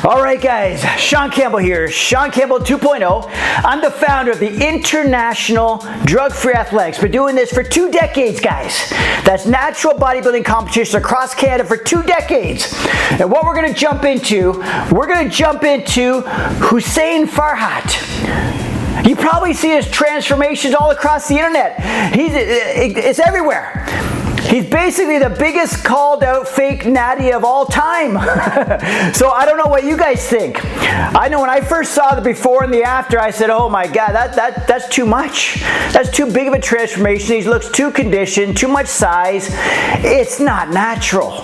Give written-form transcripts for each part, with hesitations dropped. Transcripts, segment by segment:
All right, guys, Shaun Campbell here, Shaun Campbell 2.0. I'm the founder of the International Drug-Free Athletics. Been doing this for 2 decades, guys. That's natural bodybuilding competitions across Canada for 2 decades. And what we're going to jump into, Hussein Farhat. You probably see his transformations all across the internet. It's everywhere. He's basically the biggest called out fake natty of all time. So I don't know what you guys think. I know when I first saw the before and the after, I said, oh my God, that's too much. That's too big of a transformation. He looks too conditioned, too much size. It's not natural.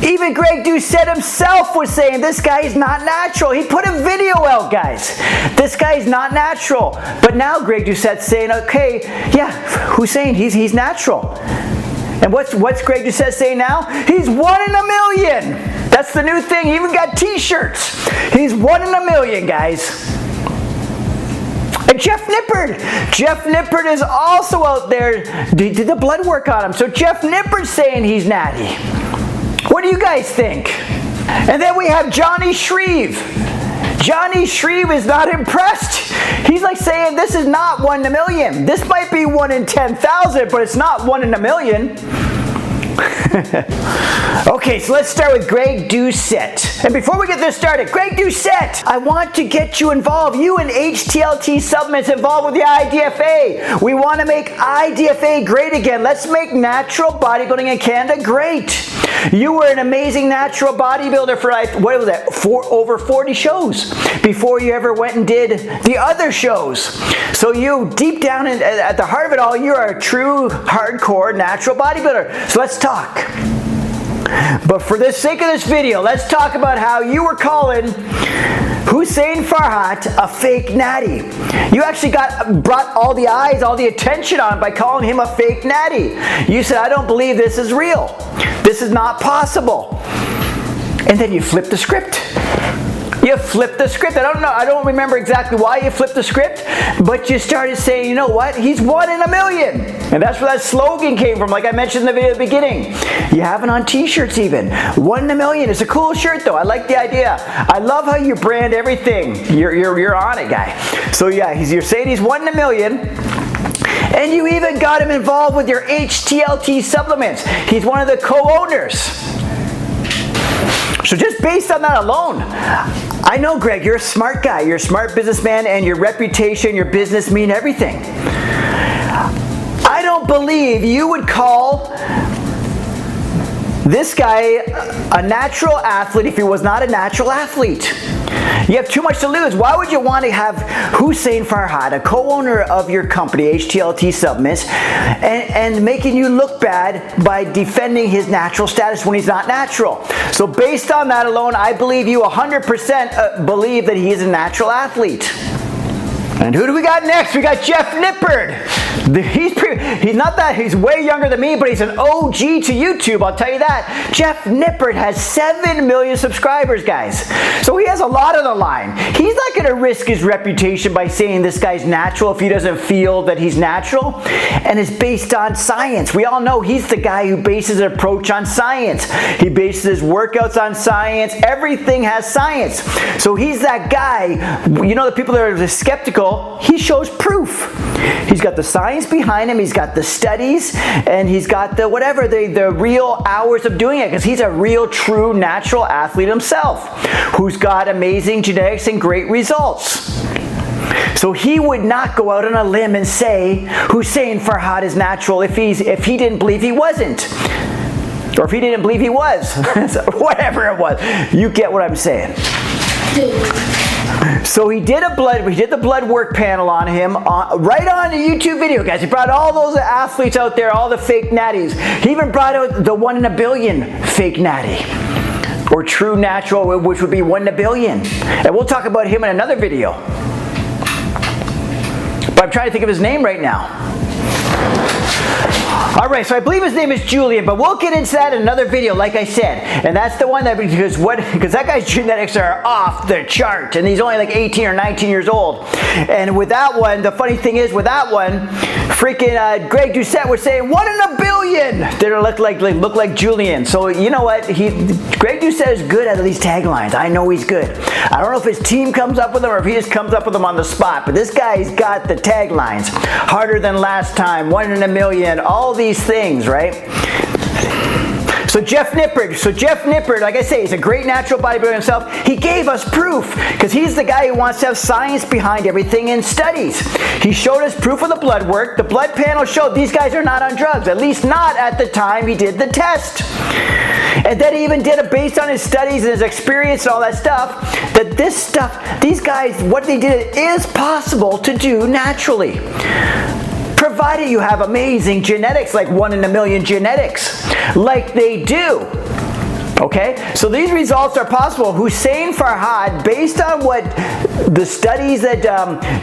Even Greg Doucette himself was saying this guy is not natural. He put a video out, guys. This guy is not natural. But now Greg Doucette's saying, okay, yeah, Hussein, he's natural. And what's Greg Doucette saying now? He's 1 in a million. That's the new thing. He even got t-shirts. He's 1 in a million, guys. And Jeff Nippard. Jeff Nippard is also out there. Did the blood work on him. So Jeff Nippard's saying he's natty. What do you guys think? And then we have Jonni Shreve. Jonni Shreve is not impressed. He's like saying this is not 1 in a million. This might be 1 in 10,000, but it's not 1 in a million. Okay, so let's start with Greg Doucette. And before we get this started, Greg Doucette, I want to get you involved. You and HTLT Supplements involved with the IDFA. We want to make IDFA great again. Let's make natural bodybuilding in Canada great. You were an amazing natural bodybuilder for, what was that, over 40 shows before you ever went and did the other shows. So you, deep down at the heart of it all, you are a true hardcore natural bodybuilder. So let's talk. But for the sake of this video, let's talk about how you were calling Hussein Farhat a fake natty. You actually brought all the eyes, all the attention on by calling him a fake natty. You said, I don't believe this is real. This is not possible. And then you flipped the script. You flipped the script. I don't remember exactly why you flipped the script, but you started saying, you know what? He's 1 in a million. And that's where that slogan came from, like I mentioned in the video at the beginning. You have it on t-shirts even. 1 in a million. It's a cool shirt though. I like the idea. I love how you brand everything. You're on it, guy. So yeah, you're saying he's 1 in a million. And you even got him involved with your HTLT Supplements. He's one of the co-owners. So just based on that alone, I know, Greg, you're a smart guy. You're a smart businessman, and your reputation, your business mean everything. I don't believe you would call this guy a natural athlete if he was not a natural athlete. You have too much to lose. Why would you want to have Hussein Farhat, a co-owner of your company, HTLT Supplements, and making you look bad by defending his natural status when he's not natural? So based on that alone, I believe you 100% believe that he is a natural athlete. And who do we got next? We got Jeff Nippard. He's way younger than me, but he's an OG to YouTube, I'll tell you that. Jeff Nippard has 7 million subscribers, guys. So he has a lot on the line. He's not going to risk his reputation by saying this guy's natural if he doesn't feel that he's natural. And it's based on science. We all know he's the guy who bases an approach on science. He bases his workouts on science. Everything has science. So he's that guy. You know, the people that are skeptical, he shows proof. He's got the science behind him, he's got the studies, and he's got the whatever, the real hours of doing it, because he's a real, true, natural athlete himself, who's got amazing genetics and great results. So he would not go out on a limb and say Hussein Farhat is natural if he didn't believe he wasn't. Or if he didn't believe he was. Whatever it was. You get what I'm saying. So he did the blood work panel on him right on the YouTube video, guys. He brought all those athletes out there, all the fake natties. He even brought out the 1 in a billion fake natty, or true natural, which would be 1 in a billion. And we'll talk about him in another video. But I'm trying to think of his name right now. All right, so I believe his name is Julian, but we'll get into that in another video, like I said. And that's the one that, because that guy's genetics are off the chart, and he's only like 18 or 19 years old. And with that one, the funny thing is, with that one, freaking Greg Doucette was saying 1 in a billion that look like Julian. So you know what? Greg Doucette is good at these taglines. I know he's good. I don't know if his team comes up with them or if he just comes up with them on the spot, but this guy's got the taglines. Harder than last time, 1 in a million, all these things, right? So Jeff Nippard, like I say, he's a great natural bodybuilder himself. He gave us proof because he's the guy who wants to have science behind everything in studies. He showed us proof of the blood work. The blood panel showed these guys are not on drugs, at least not at the time he did the test. And then he even did it based on his studies and his experience and all that stuff, that this stuff, these guys, what they did is possible to do naturally. Provided you have amazing genetics, like 1 in a million genetics, like they do. Okay, so these results are possible. Hussein Farhat, based on what the studies that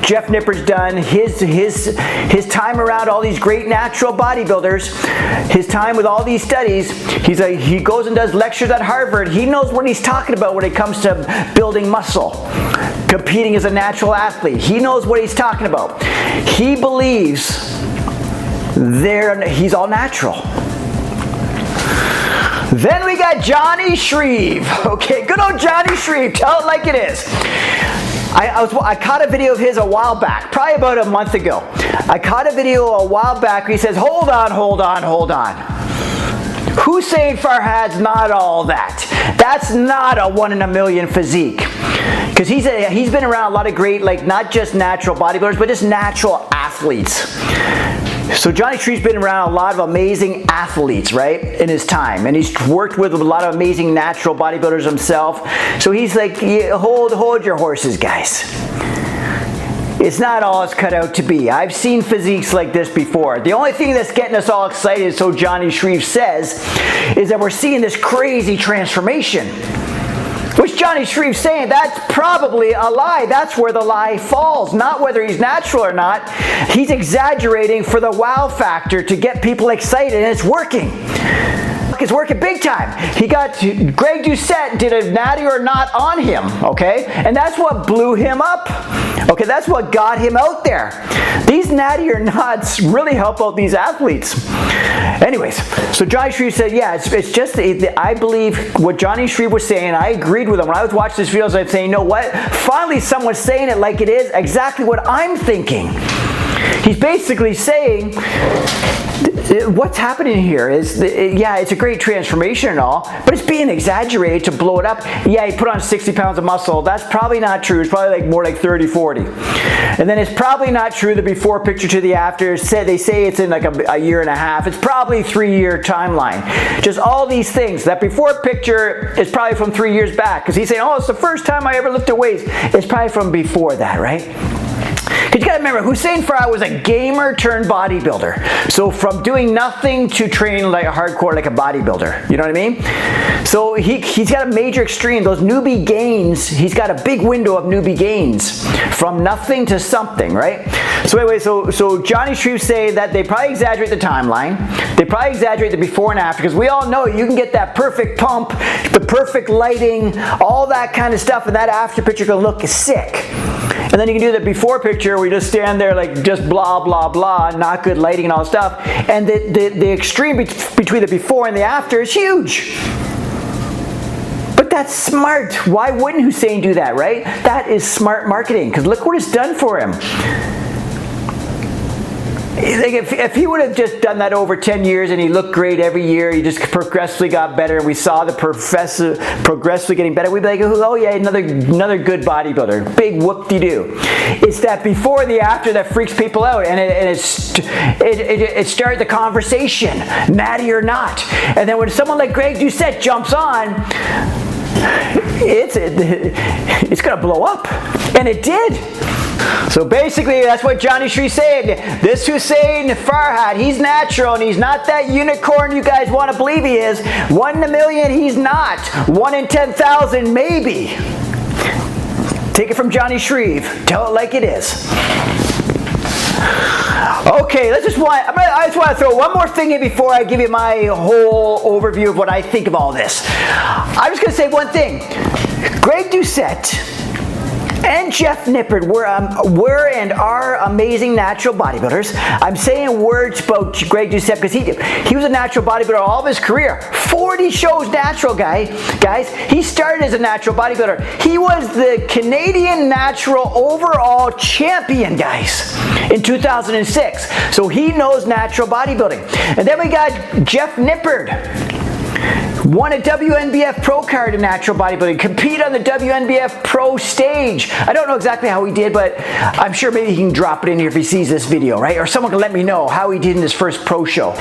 Jeff Nippard's done, his time around all these great natural bodybuilders, his time with all these studies, he goes and does lectures at Harvard. He knows what he's talking about when it comes to building muscle, competing as a natural athlete. He knows what he's talking about. He believes he's all natural. Then we got Jonni Shreve. Okay, good old Jonni Shreve. Tell it like it is. I caught a video of his a while back, probably about a month ago. I caught a video a while back where he says, hold on. Hussein Farhad's not all that. That's not a 1 in a million physique. Because he's been around a lot of great, like not just natural bodybuilders, but just natural athletes. So Jonni Shreve's been around a lot of amazing athletes, right, in his time. And he's worked with a lot of amazing natural bodybuilders himself. So he's like, yeah, hold your horses, guys. It's not all it's cut out to be. I've seen physiques like this before. The only thing that's getting us all excited, so Jonni Shreve says, is that we're seeing this crazy transformation. Which Jonni Shreve's saying, that's probably a lie. That's where the lie falls, not whether he's natural or not. He's exaggerating for the wow factor to get people excited, and it's working. It's working big time. Greg Doucette did a natty or not on him, okay? And that's what blew him up. Okay, that's what got him out there. These natty or nots really help out these athletes. Anyways, so Jonni Shreve said, yeah, it's just, I believe what Jonni Shreve was saying, I agreed with him. When I was watching this video, I was saying, you know what? Finally, someone's saying it like it is, exactly what I'm thinking. He's basically saying, what's happening here is, yeah, it's a great transformation and all, but it's being exaggerated to blow it up. Yeah, he put on 60 pounds of muscle. That's probably not true. It's probably more like 30, 40. And then it's probably not true, the before picture to the after. They say it's in like a year and a half. It's probably 3-year timeline. Just all these things. That before picture is probably from 3 years back, because he's saying, oh, it's the first time I ever lifted weights. It's probably from before that, right? Because you got to remember, Hussein Farhat was a gamer turned bodybuilder. So from doing nothing to training like a hardcore, like a bodybuilder. You know what I mean? So he's got a major extreme. Those newbie gains, he's got a big window of newbie gains. From nothing to something, right? So anyway, so Jonni Shreve say that they probably exaggerate the timeline. They probably exaggerate the before and after, because we all know you can get that perfect pump, the perfect lighting, all that kind of stuff, and that after picture can look sick. And then you can do the before picture where you just stand there like just blah, blah, blah, not good lighting and all that stuff. And the extreme between the before and the after is huge. But that's smart. Why wouldn't Hussein do that, right? That is smart marketing, because look what it's done for him. Like if he would have just done that over 10 years and he looked great every year, he just progressively got better, and we saw the progressively getting better, we'd be like, oh yeah, another good bodybuilder, big whoop-de-doo. It's that before and the after that freaks people out, and it started the conversation, natty or not. And then when someone like Greg Doucette jumps on, it's gonna blow up, and it did. So basically, that's what Jonni Shreve said. This Hussein Farhat, he's natural, and he's not that unicorn you guys want to believe he is. 1 in a million, he's not. 1 in 10,000, maybe. Take it from Jonni Shreve. Tell it like it is. Okay, I just want to throw one more thing in before I give you my whole overview of what I think of all this. I'm just going to say one thing. Greg Doucette and Jeff Nippard were and are amazing natural bodybuilders. I'm saying words about Greg Doucette because he was a natural bodybuilder all of his career. 40 shows natural, guys. He started as a natural bodybuilder. He was the Canadian natural overall champion, guys, in 2006. So he knows natural bodybuilding. And then we got Jeff Nippard. Won a WNBF Pro card in natural bodybuilding, compete on the WNBF Pro stage. I don't know exactly how he did, but I'm sure maybe he can drop it in here if he sees this video, right? Or someone can let me know how he did in his first pro show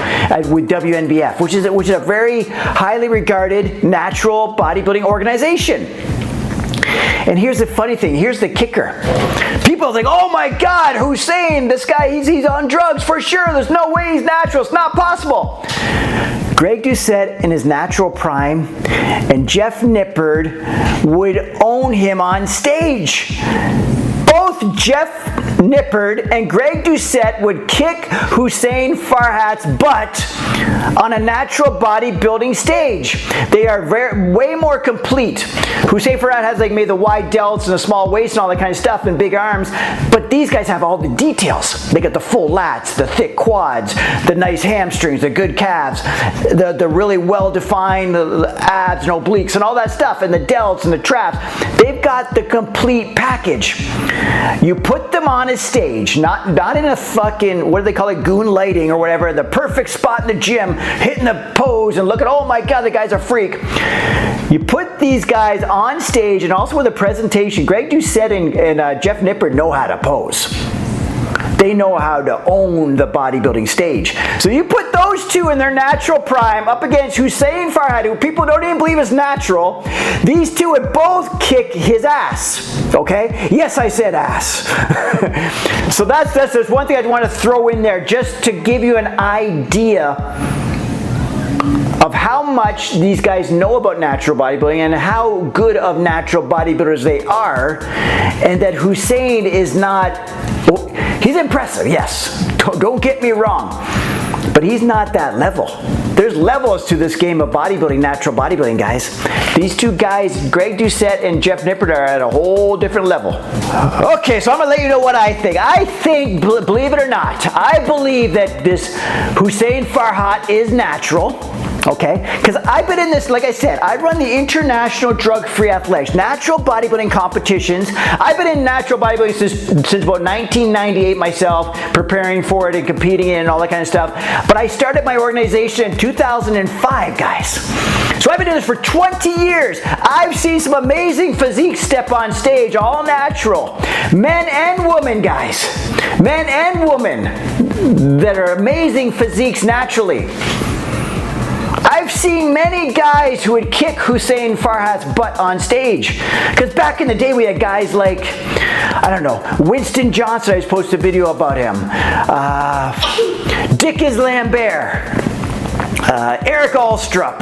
with WNBF, which is a very highly regarded natural bodybuilding organization. And here's the funny thing, here's the kicker. People are like, oh my God, Hussein, this guy, he's on drugs for sure. There's no way he's natural, it's not possible. Greg Doucette in his natural prime and Jeff Nippard would own him on stage. Both Jeff Nippard and Greg Doucette would kick Hussein Farhat's butt on a natural bodybuilding stage. They are way more complete. Hussein Farhat has like maybe the wide delts and a small waist and all that kind of stuff and big arms, but these guys have all the details. They got the full lats, the thick quads, the nice hamstrings, the good calves, the really well-defined abs and obliques and all that stuff, and the delts and the traps. They've got the complete package. You put them on a stage, not in a fucking, what do they call it, goon lighting or whatever, the perfect spot in the gym, hitting the pose and look at, oh my God, the guy's a freak. You put these guys on stage and also with a presentation. Greg Doucette and Jeff Nippard know how to pose. They know how to own the bodybuilding stage. So you put those two in their natural prime up against Hussein Farhat, who people don't even believe is natural. These two would both kick his ass. Okay? Yes, I said ass. So that's one thing I want to throw in there just to give you an idea of how much these guys know about natural bodybuilding and how good of natural bodybuilders they are, and that Hussein is not, well, he's impressive, yes, don't get me wrong, but he's not that level. There's levels to this game of bodybuilding, natural bodybuilding, guys. These two guys, Greg Doucette and Jeff Nippard, are at a whole different level. Okay, so I'm gonna let you know what I think. I think, believe it or not, I believe that this Hussein Farhat is natural. Okay, because I've been in this, like I said, I run the International Drug-Free Athletics, natural bodybuilding competitions. I've been in natural bodybuilding since about 1998 myself, preparing for it and competing in it and all that kind of stuff. But I started my organization in 2005, guys. So I've been doing this for 20 years. I've seen some amazing physiques step on stage, all natural. Men and women, guys. Men and women that are amazing physiques naturally. I've seen many guys who would kick Hussein Farhat's butt on stage. Because back in the day we had guys like, I don't know, Winston Johnson, I just posted a video about him. Dick Lambert. Eric Alstrup.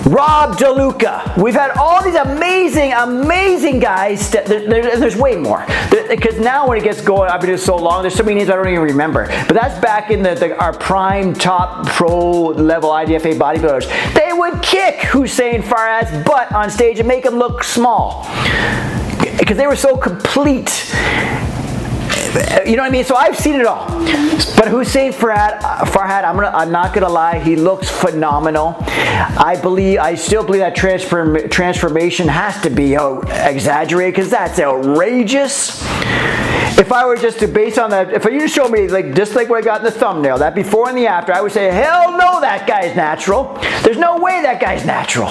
Rob DeLuca. We've had all these amazing guys. There's way more. Because now when it gets going, I've been doing so long, there's so many names I don't even remember. But that's back in our prime top pro level IDFA bodybuilders. They would kick Hussein Farhat's butt on stage and make him look small. Because they were so complete. You know what I mean? So I've seen it all. But Hussein Farhat, I'm not gonna lie, he looks phenomenal. I still believe that transformation has to be exaggerated, because that's outrageous. If I were just to base on that, if you show me just like what I got in the thumbnail, that before and the after, I would say, hell no, that guy's natural. There's no way that guy's natural.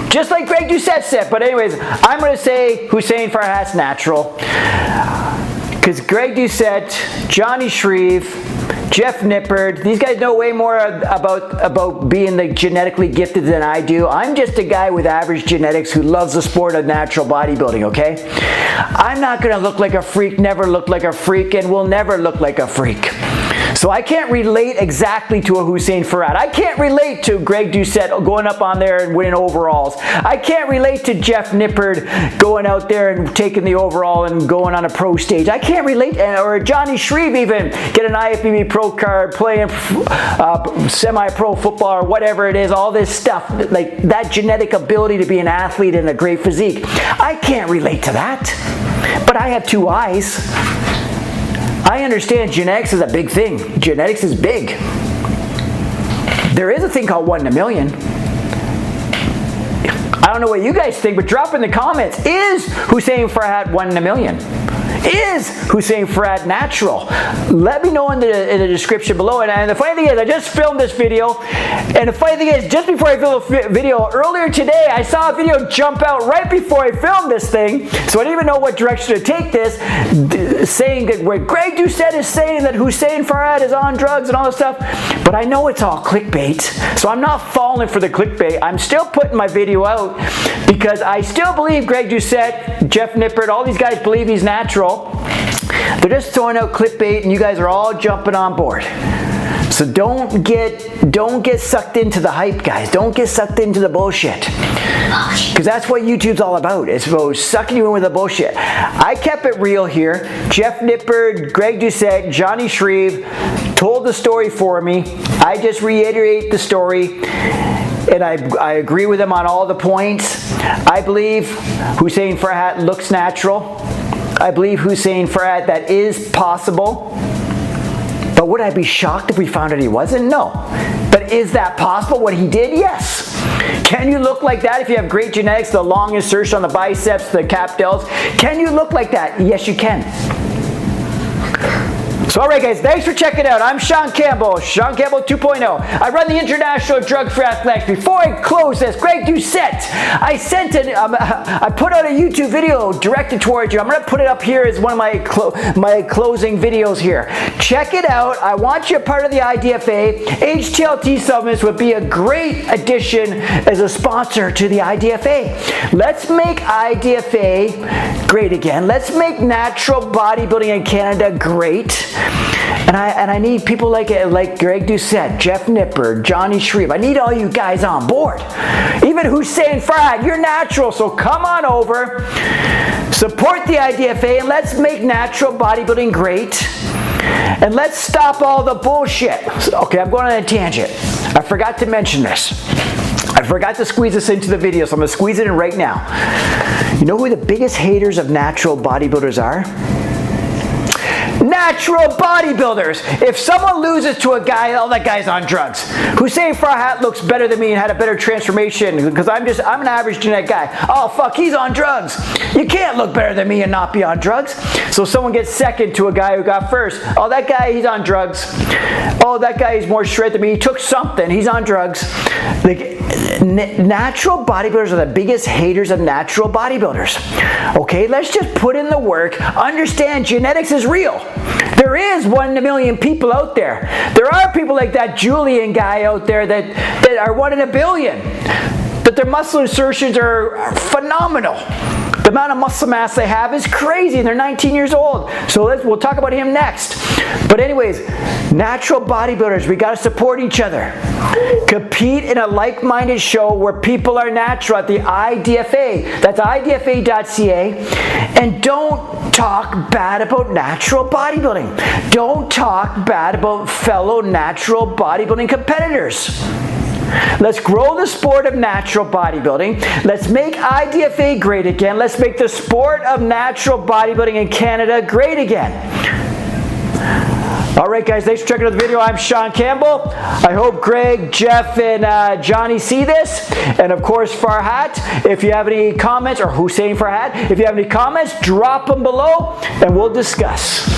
Just like Greg Doucette said. But anyways, I'm going to say Hussein Farhat's natural. Because Greg Doucette, Jonni Shreve, Jeff Nippard, these guys know way more about being genetically gifted than I do. I'm just a guy with average genetics who loves the sport of natural bodybuilding, okay? I'm not going to look like a freak, never look like a freak, and will never look like a freak. So I can't relate exactly to a Hussein Farhat. I can't relate to Greg Doucette going up on there and winning overalls. I can't relate to Jeff Nippard going out there and taking the overall and going on a pro stage. I can't relate, or Jonni Shreve even get an IFBB pro card, playing semi-pro football or whatever it is, all this stuff, like that genetic ability to be an athlete and a great physique. I can't relate to that, but I have two eyes. I understand genetics is a big thing. Genetics is big. There is a thing called 1 in a million. I don't know what you guys think, but drop in the comments. Is Hussein Farhat 1 in a million? Is Hussein Farhat natural? Let me know in the description below. And the funny thing is, I just filmed this video. And the funny thing is, just before I filmed the video earlier today, I saw a video jump out right before I filmed this thing. So I didn't even know what direction to take this, saying that where Greg Doucette is saying that Hussein Farhat is on drugs and all this stuff. But I know it's all clickbait. So I'm not falling for the clickbait. I'm still putting my video out because I still believe Greg Doucette, Jeff Nippard, all these guys believe he's natural. They're just throwing out clickbait and you guys are all jumping on board. So don't get sucked into the hype, guys. Don't get sucked into the bullshit. Because that's what YouTube's all about. It's about sucking you in with the bullshit. I kept it real here. Jeff Nippard, Greg Doucette, Jonni Shreve told the story for me. I just reiterate the story. And I agree with them on all the points. I believe Hussein Farhat looks natural. I believe Hussein Farhat that is possible. But would I be shocked if we found out he wasn't? No. But is that possible? What he did? Yes. Can you look like that if you have great genetics, the long insertion on the biceps, the cap delts? Can you look like that? Yes, you can. So alright guys, thanks for checking out. I'm Shaun Campbell, Shaun Campbell 2.0. I run the International Drug Free Athletics. Before I close this, Greg Doucette, I put out a YouTube video directed towards you. I'm going to put it up here as one of my closing videos here. Check it out. I want you a part of the IDFA. HTLT Supplements would be a great addition as a sponsor to the IDFA. Let's make IDFA great again. Let's make natural bodybuilding in Canada great. And I need people like Greg Doucette, Jeff Nippard, Jonni Shreve. I need all you guys on board. Even Hussein Farhat, you're natural, so come on over. Support the IDFA and let's make natural bodybuilding great. And let's stop all the bullshit. Okay, I'm going on a tangent. I forgot to mention this. I forgot to squeeze this into the video, so I'm going to squeeze it in right now. You know who the biggest haters of natural bodybuilders are? Natural bodybuilders. If someone loses to a guy, oh, that guy's on drugs. Hussein Farhat looks better than me and had a better transformation because I'm an average genetic guy. Oh, fuck, he's on drugs. You can't look better than me and not be on drugs. So someone gets second to a guy who got first. Oh, that guy, he's on drugs. Oh, that guy is more shredded than me. He took something. He's on drugs. Like, natural bodybuilders are the biggest haters of natural bodybuilders. Okay, let's just put in the work. Understand genetics is real. There is 1 in a million people out there. There are people like that Julian guy out there that are 1 in a billion. That their muscle insertions are phenomenal. The amount of muscle mass they have is crazy, and they're 19 years old. So we'll talk about him next. But anyways, natural bodybuilders, we got to support each other. Compete in a like-minded show where people are natural at the IDFA. That's idfa.ca. And don't talk bad about natural bodybuilding. Don't talk bad about fellow natural bodybuilding competitors. Let's grow the sport of natural bodybuilding. Let's make IDFA great again. Let's make the sport of natural bodybuilding in Canada great again. Alright guys, thanks for checking out the video. I'm Shaun Campbell. I hope Greg, Jeff, and Jonni see this. And of course, Farhat, if you have any comments, or Hussein Farhat, if you have any comments, drop them below and we'll discuss.